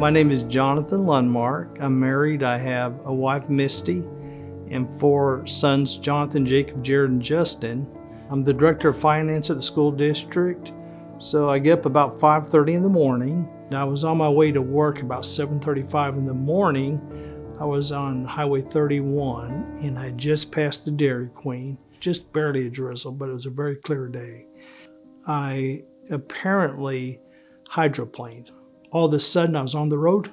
My name is Jonathan Lundmark. I'm married. I have a wife, Misty, and 4 sons, Jonathan, Jacob, Jared, and Justin. I'm the director of finance at the school district. So I get up about 5:30 in the morning. I was on my way to work about 7:35 in the morning. I was on Highway 31 and I just passed the Dairy Queen. Just barely a drizzle, but it was a very clear day. I apparently hydroplaned. All of a sudden I was on the road.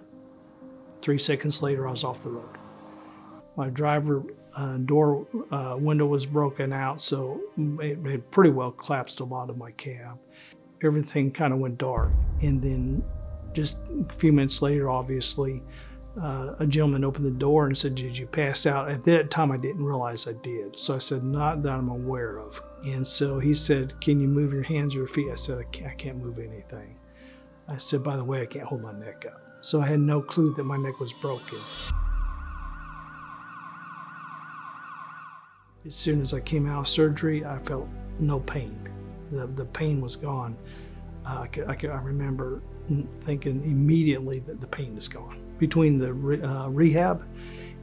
3 seconds later I was off the road. My driver door window was broken out, so it had pretty well collapsed a lot of my cab. Everything kind of went dark. And then just a few minutes later, obviously, a gentleman opened the door and said, "Did you pass out?" At that time, I didn't realize I did. So I said, "Not that I'm aware of." And so he said, "Can you move your hands or your feet?" I said, I can't move anything. I said, "By the way, I can't hold my neck up." So I had no clue that my neck was broken. As soon as I came out of surgery, I felt no pain. The pain was gone. I remember thinking immediately that the pain is gone. Between the rehab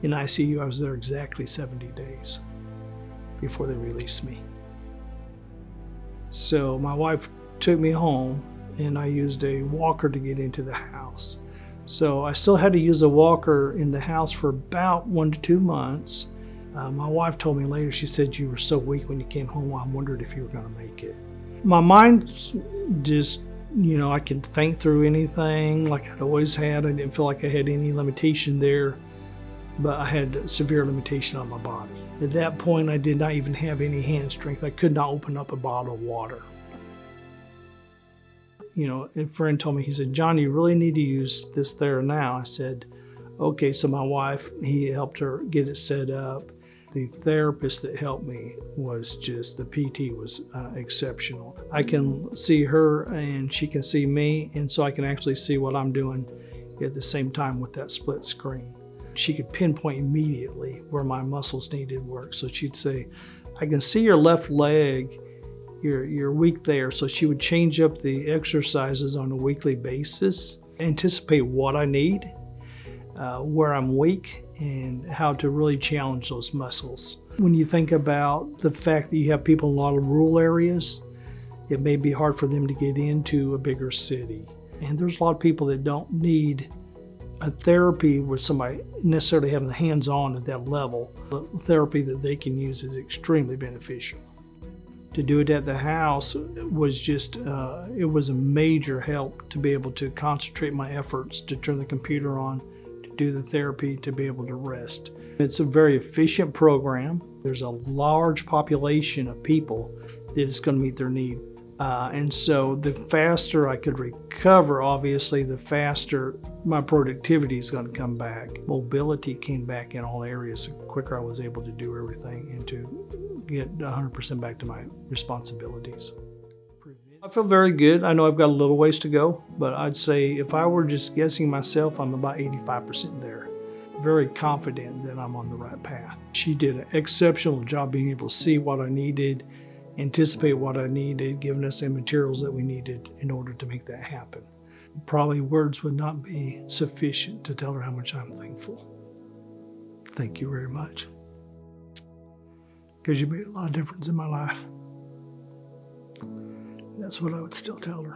and ICU, I was there exactly 70 days before they released me. So my wife took me home and I used a walker to get into the house. So I still had to use a walker in the house for about 1 to 2 months. My wife told me later, she said, "You were so weak when you came home, I wondered if you were going to make it." My mind just, I could think through anything like I'd always had. I didn't feel like I had any limitation there, but I had severe limitation on my body. At that point, I did not even have any hand strength. I could not open up a bottle of water. A friend told me, he said, "John, you really need to use this TheraNow." I said, "Okay." So my wife, he helped her get it set up. The therapist that helped me was just, the PT was exceptional. I can see her and she can see me, and so I can actually see what I'm doing at the same time with that split screen. She could pinpoint immediately where my muscles needed work. So she'd say, "I can see your left leg, you're weak there." So she would change up the exercises on a weekly basis, anticipate what I need, where I'm weak, and how to really challenge those muscles. When you think about the fact that you have people in a lot of rural areas, it may be hard for them to get into a bigger city. And there's a lot of people that don't need a therapy with somebody necessarily having the hands-on at that level. The therapy that they can use is extremely beneficial. To do it at the house was just, it was a major help to be able to concentrate my efforts, to turn the computer on, do the therapy, to be able to rest. It's a very efficient program. There's a large population of people that it's going to meet their need. And so the faster I could recover, obviously, the faster my productivity is going to come back. Mobility came back in all areas. The quicker I was able to do everything and to get 100% back to my responsibilities. I feel very good. I know I've got a little ways to go, but I'd say if I were just guessing myself, I'm about 85% there. Very confident that I'm on the right path. She did an exceptional job being able to see what I needed, anticipate what I needed, giving us the materials that we needed in order to make that happen. Probably words would not be sufficient to tell her how much I'm thankful. Thank you very much. Because you made a lot of difference in my life. That's what I would still tell her.